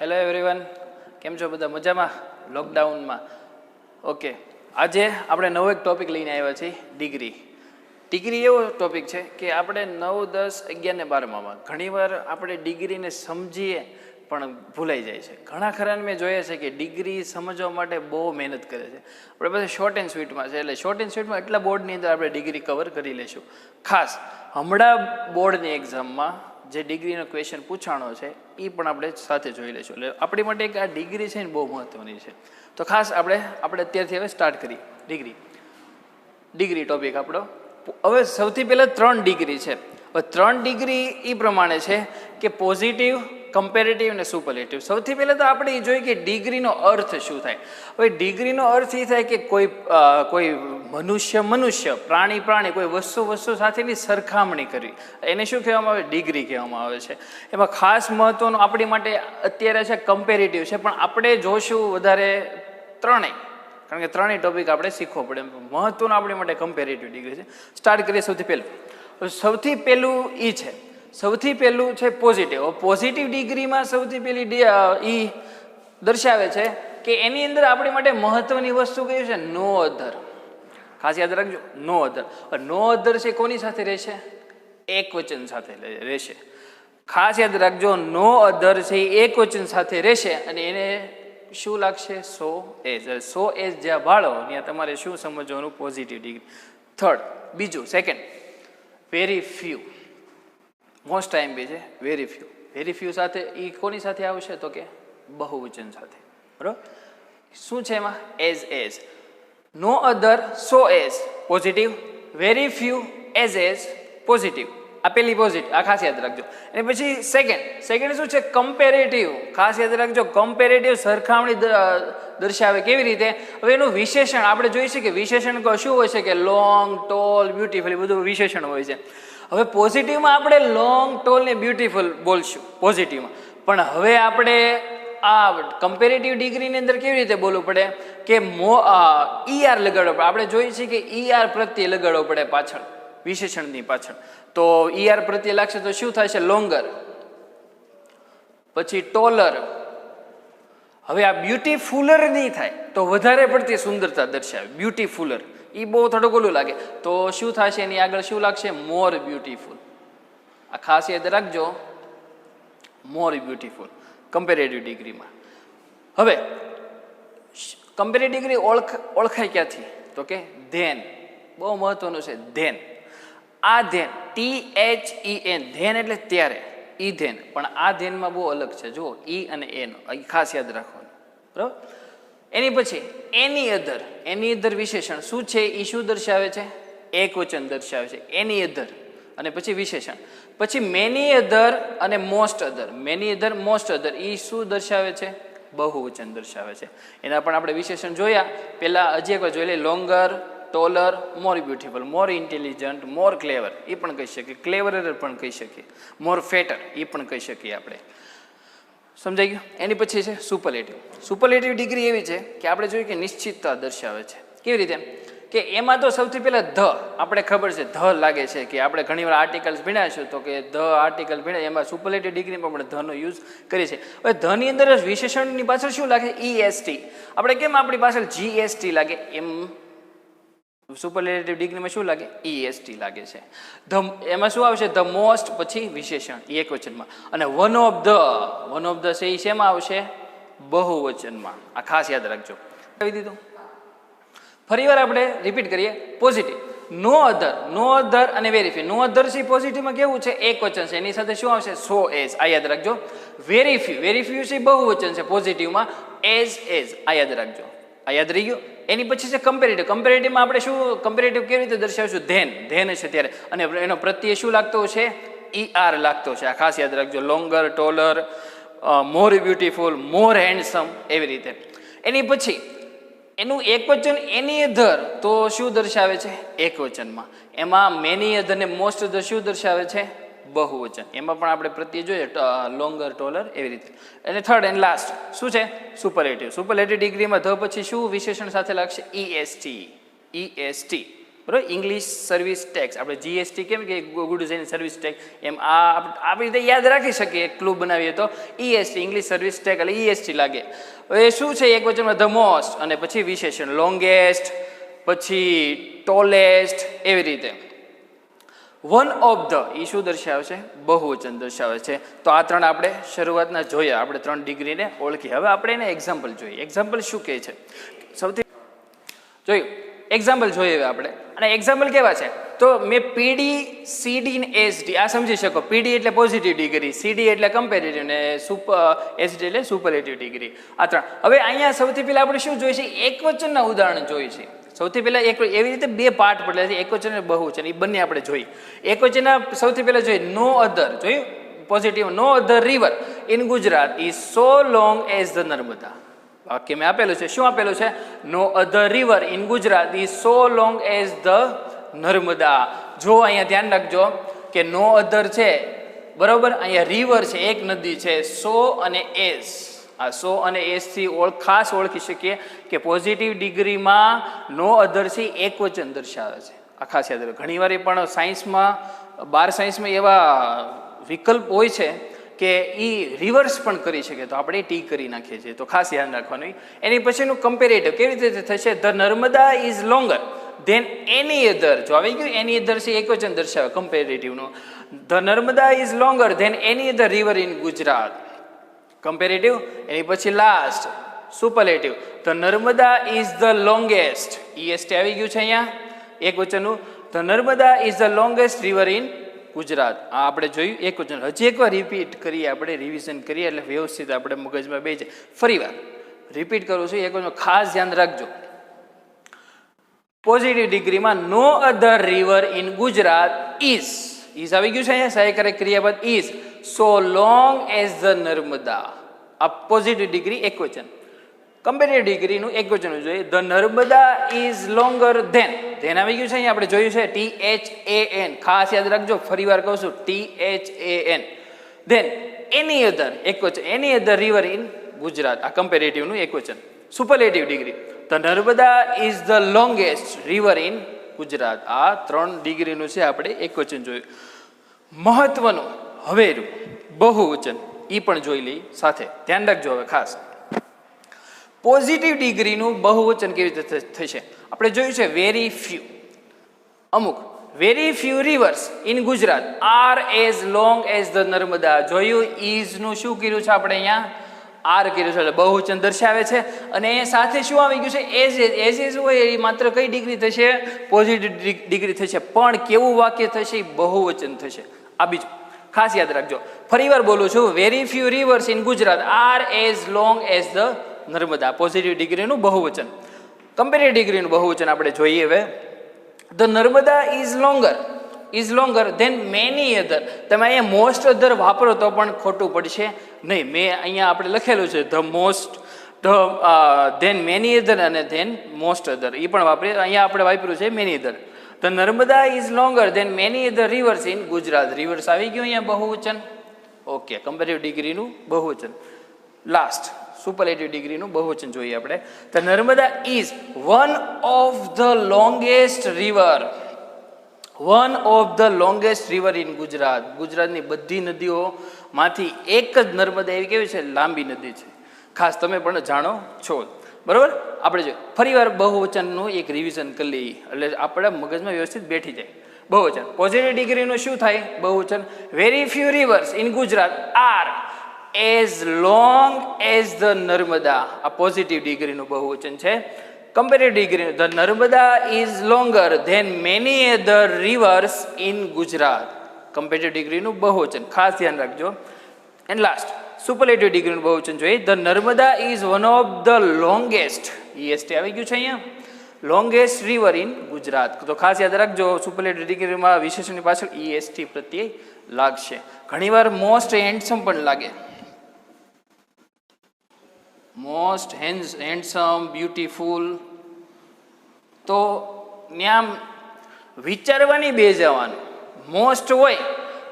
Hello everyone, કેમ છો બધા? મજામાં? લોકડાઉનમાં ઓકે. આજે આપણે નવો એક ટોપિક લઈને આવ્યા છીએ, ડિગ્રી. ડિગ્રી એવો ટોપિક છે કે આપણે 9, 10, 11 ને 12માં ઘણીવાર આપણે ડિગ્રીને સમજીએ પણ ભૂલાઈ જાય છે. ઘણા ખરાને મેં જોઈએ છે કે ડિગ્રી સમજવા માટે બહુ મહેનત કરે છે. આપણે બધા શોર્ટ એન્ડ સ્વીટમાં છે, એટલે શોર્ટ એન્ડ સ્વીટમાં એટલા બોર્ડની અંદર આપણે ડિગ્રી કવર કરી લઈશું. ખાસ હમણાં બોર્ડની એક્ઝામમાં જે ડિગ્રીનો ક્વેશ્ચન પૂછાણો છે એ પણ આપણે સાથે જોઈ લઈશું. એટલે આપણી માટે એક આ ડિગ્રી છે ને બહુ મહત્ત્વની છે. તો ખાસ આપણે અત્યારથી હવે સ્ટાર્ટ કરીએ. ડિગ્રી ટોપિક આપણો. હવે સૌથી પહેલાં 3 ડિગ્રી છે. હવે 3 ડિગ્રી એ પ્રમાણે છે કે પોઝિટિવ, કમ્પેરેટિવ અને સુપરલેટિવ. સૌથી પહેલાં તો આપણે એ જોઈએ કે ડિગ્રીનો અર્થ શું થાય. હવે ડિગ્રીનો અર્થ એ થાય કે કોઈ મનુષ્ય, પ્રાણી, કોઈ વસ્તુ સાથેની સરખામણી કરવી, એને શું કહેવામાં આવે? ડિગ્રી કહેવામાં આવે છે. એમાં ખાસ મહત્વનું આપણી માટે અત્યારે છે કમ્પેરેટિવ છે, પણ આપણે જોશું વધારે ત્રણેય, કારણ કે ત્રણેય ટોપિક આપણે શીખવો પડે. મહત્વનું આપણી માટે કમ્પેરેટિવ ડિગ્રી છે. સ્ટાર્ટ કરીએ સૌથી પહેલું. સૌથી પહેલું છે પોઝિટિવ. પોઝિટિવ ડિગ્રીમાં સૌથી પહેલી એ દર્શાવે છે કે એની અંદર આપણી માટે મહત્વની વસ્તુ કઈ છે? નો અધર. ખાસ યાદ રાખજો, નો અધર. નો અધર છે કોની સાથે રહેશે? એકવચન સાથે રહેશે. ખાસ યાદ રાખજો, નો અધર છે એ એકવચન સાથે રહેશે અને એને શું લાગશે? સો એઝ. સો એઝ જ્યાં ભાળો ત્યાં તમારે શું સમજવાનું? Positive degree. Second, very few. Most time be છે વેરી ફ્યુ. વેરી ફ્યુ સાથે એ કોની સાથે આવશે? તો કે બહુવચન સાથે. બરાબર? શું છે એમાં? As. No other, so as positive, very few as positive. આ પેલી પોઝિટિવ, આ ખાસ યાદ રાખજો. અને પછી સેકન્ડ શું છે? કમ્પેરેટિવ. ખાસ યાદ રાખજો, કમ્પેરેટિવ સરખામણી દર્શાવે. કેવી રીતે? હવે એનું વિશેષણ આપણે જોઈએ છે કે વિશેષણ શું હોય છે? કે લોંગ, ટોલ, બ્યુટીફુલ, એ બધું વિશેષણ હોય છે. હવે પોઝિટિવમાં આપણે લોંગ, ટોલ ને બ્યુટીફુલ બોલશું પોઝિટિવમાં, પણ હવે આપણે આ કમ્પેરેટિવ ડિગ્રીની અંદર કેવી રીતે બોલવું પડે? કે ઈઆર લગાડવો પડે. આપણે જોઈએ છીએ કે ઈઆર પ્રત્યે લગાડવો પડે પાછળ, વિશેષણની પાછળ. તો ઈઆર પ્રત્યે લાગશે તો શું થાય છે? લોંગર. પછી ટોલર. હવે આ બ્યુટીફુલર નહીં થાય તો વધારે પડતી સુંદરતા દર્શાવે. બ્યુટીફુલર એ બહુ થોડુંક ઓલું લાગે તો શું થશે? એની આગળ શું લાગશે? More beautiful. આ ખાસ યાદ રાખજો, મોર બ્યુટીફુલ કમ્પેરેટિવ ડિગ્રીમાં. હવે કમ્પેરેટિવ ડિગ્રી ઓળખાય ક્યાંથી? તો કે ધેન. બહુ મહત્વનું છે ધેન. આ ધેન, THEN, ધેન એટલે ત્યારે, ઈ ધેન. પણ આ ધેનમાં બહુ અલગ છે. જુઓ, ઈ અને એનો ખાસ યાદ રાખવાનું. બરાબર? એની પછી એની અધર વિશેષણ શું છે? એ શું દર્શાવે છે? એકવચન દર્શાવે છે. એની અધર અને પછી વિશેષણ. પછી મેની અધર અને મોસ્ટ અધર. મેની અધર, મોસ્ટ અધર એ શું દર્શાવે છે? બહુવચન દર્શાવે છે. એના પણ આપણે વિશેષણ જોયા. પહેલાં હજી એકવાર જોઈ લઈએ. લોંગર, ટોલર, મોર બ્યુટીફુલ, મોર ઇન્ટેલિજન્ટ, મોર ક્લેવર એ પણ કહી શકીએ, ક્લેવરર પણ કહી શકીએ, મોર ફેટર એ પણ કહી શકીએ આપણે. સમજાઈ ગયું? એની પછી છે સુપરલેટિવ. સુપરલેટિવ ડિગ્રી એવી છે કે આપણે જોઈએ કે નિશ્ચિતતા દર્શાવે છે. કેવી રીતે? કે એમાં તો સૌથી પહેલાં આપણે ખબર છે લાગે છે કે આપણે ઘણીવાર આર્ટિકલ્સ ભણ્યા તો કે આર્ટિકલ ભણ્યા, એમાં સુપરલેટિવ ડિગ્રીમાં આપણે ધનો યુઝ કરીએ છીએ. હવે ધની અંદર વિશેષણની પાછળ શું લાગે? EST. આપણે કેમ આપણી પાછળ GST લાગે એમ સુપરલેટિવ ડિગ્રીમાં શું લાગે? EST લાગે છે. એમાં શું આવશે? ધ મોસ્ટ, પછી વિશેષણ એકવચનમાં. અને વન ઓફ ધ છે એ શેમાં આવશે? બહુવચનમાં. આ ખાસ યાદ રાખજો. કહી દીધું. ફરીવાર આપણે રિપીટ કરીએ. પોઝિટિવ, નો અધર અને વેરી ફ્યુ. નો અધર છે પોઝિટિવમાં કેવું છે? એકવચન છે. એની સાથે શું આવશે? સો એઝ. આ યાદ રાખજો. વેરી ફ્યુ છે બહુવચન છે પોઝિટિવમાં. એઝ. આ યાદ રાખજો. આ યાદ રહી ગયું. એની પછી છે કમ્પેરેટિવમાં આપણે શું કમ્પેરેટિવ કેવી રીતે દર્શાવશું? ધેન છે ત્યારે, અને એનો પ્રત્યય શું લાગતો છે? ER લાગતો છે. આ ખાસ યાદ રાખજો. લોંગર, ટોલર, મોર બ્યુટીફુલ, મોર હેન્ડસમ, એવી રીતે. એની પછી એનું એકવચન એની અધર તો શું દર્શાવે છે? એકવચનમાં. એમાં મેની અધર ને મોસ્ટ અધર શું દર્શાવે છે? બહુવચન. એમાં પણ આપણે પ્રત્યય જોઈએ, લોંગર, ટોલર, એવી રીતે. અને થર્ડ એન્ડ લાસ્ટ શું છે? સુપરલેટિવ. સુપરલેટિવ ડિગ્રીમાં પછી શું વિશેષણ સાથે લાગશે? EST. બરાબર. ઇંગ્લિશ સર્વિસ ટેક્સ, આપણે જીએસટી કેમ કે ગુડ્સ એન્ડ સર્વિસ ટેક્સ, એમ આ આપણી રીતે યાદ રાખી શકીએ. ક્લુ બનાવીએ તો ઈએસટી, ઇંગ્લિશ સર્વિસ ટેક્સ એટલે ઈએસટી લાગે. હવે શું છે, એક વચનમાં ધ મોસ્ટ અને પછી વિશેષણ લોંગેસ્ટ, પછી ટોલેસ્ટ, એવી રીતે. વન ઓફ ધ એ શું દર્શાવે છે? બહુવચન દર્શાવે છે. તો આ ત્રણ આપણે શરૂઆતના જોયા, આપણે 3 ડિગ્રીને ઓળખી. હવે આપણે એને એક્ઝામ્પલ જોઈએ. એક્ઝામ્પલ શું કહે છે સૌથી જોયું, એક્ઝામ્પલ જોઈએ હવે આપણે. અને એક્ઝામ્પલ કેવા છે તો મેં પીડી, સીડી ને એસડી આ સમજી શકો. પીડી એટલે પોઝિટિવ ડિગ્રી, સીડી એટલે કમ્પેરેટિવ ને એસડી એટલે સુપરલેટિવ ડિગ્રી. આ ત્રણ. હવે અહીંયા સૌથી પહેલા આપણે શું જોઈએ છે? એકવચનના ઉદાહરણ જોઈએ છે. સૌથી પહેલા એવી રીતે 2 પાર્ટ પડેલા છે, એકવચન અને બહુવચન, એ બંને આપણે જોઈ. એકવચનના સૌથી પહેલા જોઈએ નો અધર, જોયું positive. No other river in Gujarat is so long as the Narmada. વાક્ય મેં આપેલું છે. શું આપેલું છે? No other river in Gujarat is so long as the Narmada. જો અહીંયા ધ્યાન રાખજો કે નો અધર છે, બરોબર. અહીંયા રિવર છે, એક નદી છે. સો અને એઝ, આ સો અને એસ થી ખાસ ઓળખી શકીએ કે પોઝિટિવ ડિગ્રીમાં નો અધર છે એકવચન દર્શાવે છે. આ ખાસ યાદ રાખો. ઘણીવાર એ પણ સાયન્સમાં, 12 સાયન્સમાં એવા વિકલ્પ હોય છે કે એ રિવર્સ પણ કરી શકે, તો આપણે ટી કરી નાખીએ છીએ. તો ખાસ ધ્યાન રાખવાનું. એની પછીનું કમ્પેરેટિવ કેવી રીતે થશે? The Narmada is longer than any other. જો આવી ગયું એની અધર છે એકવચન દર્શાવે કમ્પેરેટિવનું. The Narmada is longer than any other river in Gujarat, comparative. એની પછી last superlative. The Narmada is the longest, EST આવી ગયું છે અહીંયા એક વચનનું. The Narmada is the longest river in Gujarat. આ આપણે જોયું એક વચન. હજી એકવાર રિપીટ કરીએ, આપણે રિવિઝન કરીએ એટલે વ્યવસ્થિત આપણે મગજમાં બેસી જાય. ફરી વાર રિપીટ કરું છું, એક વચન ખાસ ધ્યાન રાખજો. પોઝિટિવ ડિગ્રીમાં no other river in Gujarat is આવી ગયું છે અહીંયા સહાયકારક ક્રિયાપદ is so long as the Narmada. આ પોઝિટિવ ડિગ્રી એકવચન. કમ્પેરેટિવ ડિગ્રીનું એકવચન જોઈએ. The Narmada is longer than. Than આવી ગયું છે અહીંયા આપણે જોયું છે THAN. ખાસ યાદ રાખજો, ફરી વાર કહું છું THAN. ધેન એની અધર એકવચન, એની અધર રિવર ઇન ગુજરાત. આ કમ્પેરેટિવનું એકવચન. Superlative degree the Narmada is the longest river in Gujarat. આ 3 ડિગ્રીનું છે આપણે એકવચન જોયું. મહત્વનું હવેરું બહુવચન એ પણ જોઈ લઈ સાથે. ધ્યાન રાખજો હવે ખાસ. પોઝિટિવ ડિગ્રીનું બહુવચન કેવી રીતે થશે? આપણે જોયું છે વેરી ફ્યુ. અમુક very few rivers in Gujarat are as long as the Narmada. જોયું ઇઝનું શું કર્યું છે આપણે અહીંયા? આર કર્યું છે એટલે બહુવચન દર્શાવે છે. અને એ સાથે શું આવી ગયું છે? એઝ હોય એ માત્ર કઈ ડિગ્રી થશે? પોઝિટિવ ડિગ્રી થશે. પણ કેવું વાક્ય થશે? બહુવચન થશે. આ બીજું ખાસ યાદ રાખજો. ફરી વાર બોલું છું, very few rivers in Gujarat are as long as the Narmada. Positive ડિગ્રીનું બહુવચન. કમ્પેરેટિવ ડિગ્રીનું બહુવચન આપણે જોઈએ હવે. The Narmada is longer than many other. તમે અહીંયા મોસ્ટ અધર વાપરો તો પણ ખોટું પડશે નહીં. મેં અહીંયા આપણે લખેલું છે the most, than many other અને ધેન મોસ્ટ અધર, એ પણ વાપરીએ. અહીંયા આપણે વાપર્યું છે many other. The Narmada is longer than many other rivers in Gujarat. Rivers આવી ગયું અહીંયા બહુવચન. ઓકે, કમ્પેરેટિવ ડિગ્રીનું બહુવચન. લાસ્ટ સુપરલેટિવ ડિગ્રીનું બહુવચન જોઈએ આપણે. The Narmada is one of the longest river. One of the longest river in Gujarat. ગુજરાતની બધી નદીઓમાંથી એક જ નર્મદા એવી કેવી છે? લાંબી નદી છે. ખાસ તમે પણ જાણો છો, બરાબર. આપણે જો ફરી વાર બહુવચનનું એક રિવિઝન કરી લઈએ એટલે આપણે મગજમાં વ્યવસ્થિત બેઠી જાય. બહુવચન પોઝિટિવ ડિગ્રીનું શું થાય? બહુવચન. Very few rivers in Gujarat are as long as the Narmada. આ પોઝિટિવ ડિગ્રીનું બહુવચન છે. Comparative degree the Narmada is longer than many other rivers in Gujarat. Comparative ડિગ્રીનું બહુવચન. ખાસ ધ્યાન રાખજો. એન્ડ લાસ્ટ સુપરલેટિવ ડિગ્રીનું બહુવચન જોઈએ. The Narmada is one of the longest. EST આવી ગયું છે અહીંયા. Longest river in Gujarat. તો ખાસ યાદ રાખજો, સુપરલેટિવ ડિગ્રીમાં વિશેષણની પાછળ ઈએસટી પ્રત્યે લાગશે. ઘણીવાર મોસ્ટ હેન્ડસમ પણ લાગે. Most handsome, beautiful. તો ત્યાં વિચારવાની બે જવાનું. મોસ્ટ હોય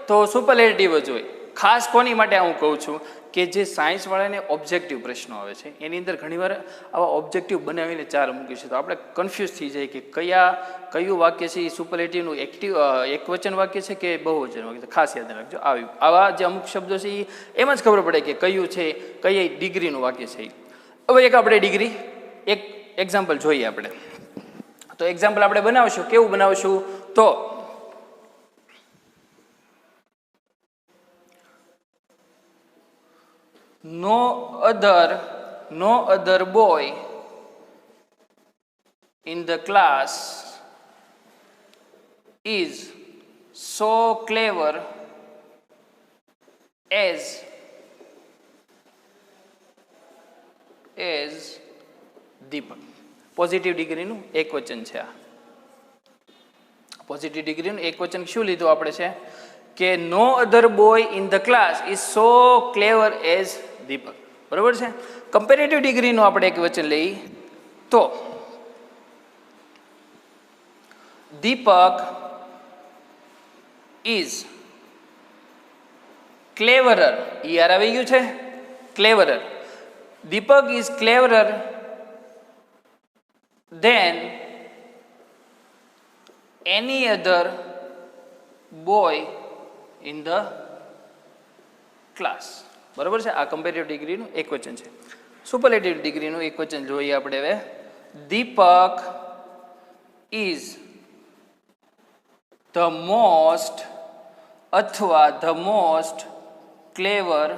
તો સુપરલેટિવ જ હોય. ખાસ કોની માટે હું કહું છું કે જે સાયન્સવાળાને ઓબ્જેક્ટિવ પ્રશ્નો આવે છે એની અંદર ઘણીવાર આવા ઓબ્જેક્ટિવ બનાવીને 4 મૂકી છે, તો આપણે કન્ફ્યુઝ થઈ જાય કે કયું વાક્ય છે એ સુપરલેટિવનું એકવચન વાક્ય છે કે બહુવચન વાક્ય છે. ખાસ યાદ રાખજો. આવા જે અમુક શબ્દો છે એ એમ જ ખબર પડે કે કયું છે, કઈ ડિગ્રીનું વાક્ય છે. હવે એક આપણે ડિગ્રી એક એક્ઝામ્પલ જોઈએ આપણે. તો એક્ઝામ્પલ આપણે બનાવશું. કેવું બનાવશું? તો no other boy in the class is so clever as Deepak. Positive ડિગ્રીનું એક વચન છે. આ પોઝિટિવ ડિગ્રીનું એક વચન શું લીધું આપણે છે કે no other boy in the class is so clever as Deepak. બરાબર છે. કમ્પેરેટિવ ડિગ્રીનું આપણે એક વચન લઈ તો દીપક ઇઝ ક્લેવરર. યાર આવી ગયું છે. Cleverer. Deepak is cleverer than any other boy in the class. બરાબર છે. આ કમ્પેરેટિવ ડિગ્રીનું એક વચન છે. સુપરલેટિવ ડિગ્રીનું એક વચન જોઈએ આપણે હવે. દીપક ઇઝ ધ મોસ્ટ અથવા ધ મોસ્ટ ક્લેવર,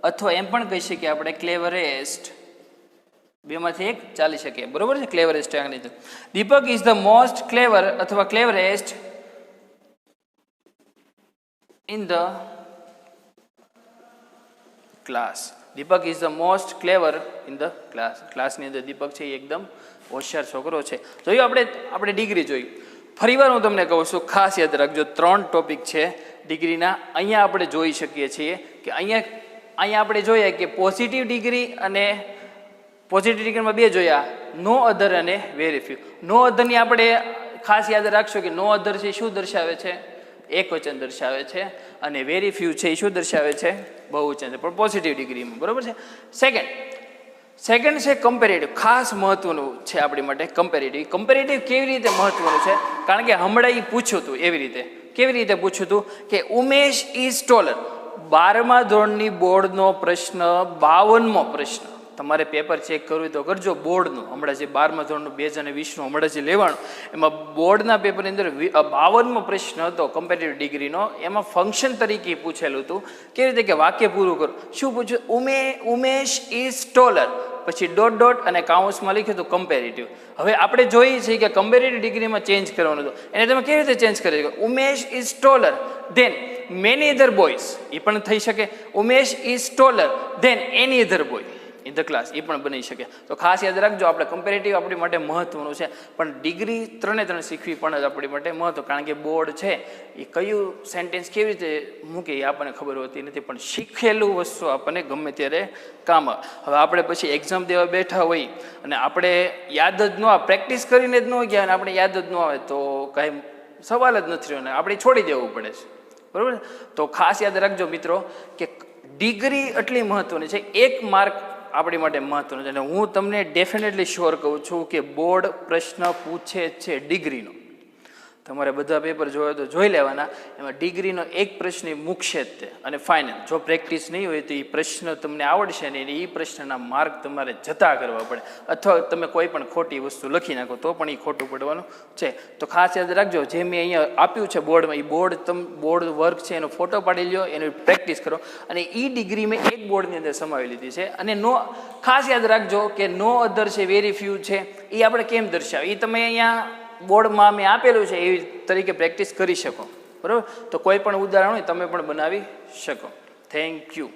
અથવા એમ પણ કહી શકીએ આપણે ક્લેવરેસ્ટ. બેમાંથી એક ચાલી શકે. બરોબર છે. Cleverest. Deepak is the most clever અથવા cleverest in the class. Deepak is the most clever in the class. ક્લાસની અંદર દીપક છે એ એકદમ હોશિયાર છોકરો છે. જોયું આપણે ડિગ્રી જોઈ. ફરીવાર હું તમને કહું છું, ખાસ યાદ રાખજો 3 ટોપિક છે ડિગ્રીના. અહીંયા આપણે જોઈ શકીએ છીએ કે અહીંયા આપણે જોઈએ કે પોઝિટિવ ડિગ્રી અને પોઝિટિવ ડિગ્રીમાં 2 જોયા, નો અધર અને વેરી ફ્યુ. નો અધરની આપણે ખાસ યાદ રાખશો કે નો અધર છે શું દર્શાવે છે? એક વચન દર્શાવે છે. અને વેરી ફ્યુ છે એ શું દર્શાવે છે? બહુવચન છે, પણ પોઝિટિવ ડિગ્રીમાં. બરોબર છે. સેકન્ડ છે કમ્પેરેટિવ. ખાસ મહત્વનું છે આપણી માટે કમ્પેરેટિવ. કમ્પેરેટિવ કેવી રીતે મહત્વનું છે? કારણ કે હમણાં એ પૂછ્યું હતું એવી રીતે. કેવી રીતે પૂછ્યું હતું કે ઉમેશ ઇઝ ટોલર. 12મા ધોરણની બોર્ડનો પ્રશ્ન, 52મો પ્રશ્ન. તમારે પેપર ચેક કરવું તો કરજો બોર્ડનું. હમણાં જે 12મા ધોરણનું 2020નું હમણાં જે લેવાનું, એમાં બોર્ડના પેપરની અંદર 52મો પ્રશ્ન હતો કમ્પેરેટિવ ડિગ્રીનો. એમાં ફંક્શન તરીકે પૂછેલું હતું. કેવી રીતે કે વાક્ય પૂરું કરો. શું પૂછ્યું? ઉમેશ ઇઝ ટોલર, પછી ડોટ અને કાઉન્સમાં લખ્યું હતું કમ્પેરેટિવ. હવે આપણે જોઈએ છીએ કે કમ્પેરેટિવ ડિગ્રીમાં ચેન્જ કરવાનું હતું. એને તમે કેવી રીતે ચેન્જ કરી શકો? Umesh is taller than many other boys. એ પણ થઈ શકે. Umesh is taller than any other boy in the class. એ પણ બની શકે. તો ખાસ યાદ રાખજો, આપણે કમ્પેરેટિવ આપણી માટે મહત્વનું છે, પણ ડિગ્રી 3 શીખવી પણ આપણી માટે મહત્વ. કારણ કે બોર્ડ છે એ કયું સેન્ટેન્સ કેવી રીતે મૂકે એ આપણને ખબર હોતી નથી, પણ શીખેલું વસ્તુ આપણને ગમે ત્યારે કામ આવે. હવે આપણે પછી એક્ઝામ દેવા બેઠા હોય અને આપણે યાદ જ ન આવે, પ્રેક્ટિસ કરીને જ ન ગયા અને આપણે યાદ જ ન આવે તો કાંઈ સવાલ જ નથી રહ્યો ને આપણે છોડી દેવું પડે છે. બરાબર. તો ખાસ યાદ રાખજો મિત્રો કે ડિગ્રી એટલી મહત્વની છે. 1 માર્ક આપણી માટે મહત્વનું છે. અને હું તમને ડેફિનેટલી શ્યોર કહું છું કે બોર્ડ પ્રશ્ન પૂછે છે ડિગ્રીનો. તમારે બધા પેપર જોયો તો જોઈ લેવાના. એમાં ડિગ્રીનો એક પ્રશ્ન મૂકશે જ તે. અને ફાઇનલ જો પ્રેક્ટિસ નહીં હોય તો એ પ્રશ્ન તમને આવડશે નહીં, એ પ્રશ્નના માર્ક તમારે જતા કરવા પડે. અથવા તમે કોઈ પણ ખોટી વસ્તુ લખી નાખો તો પણ એ ખોટું પડવાનું છે. તો ખાસ યાદ રાખજો, જે મેં અહીંયા આપ્યું છે બોર્ડમાં, એ બોર્ડ વર્ક છે એનો ફોટો પાડી લ્યો, એની પ્રેક્ટિસ કરો. અને એ ડિગ્રી મેં એક બોર્ડની અંદર સમાવી લીધી છે. અને ખાસ યાદ રાખજો કે નો અધર છે, વેરી ફ્યુ છે, એ આપણે કેમ દર્શાવે એ તમે અહીંયા બોર્ડમાં મેં આપેલું છે એવી તરીકે પ્રેક્ટિસ કરી શકો. બરાબર. તો કોઈ પણ ઉદાહરણ હોય તમે પણ બનાવી શકો. Thank you.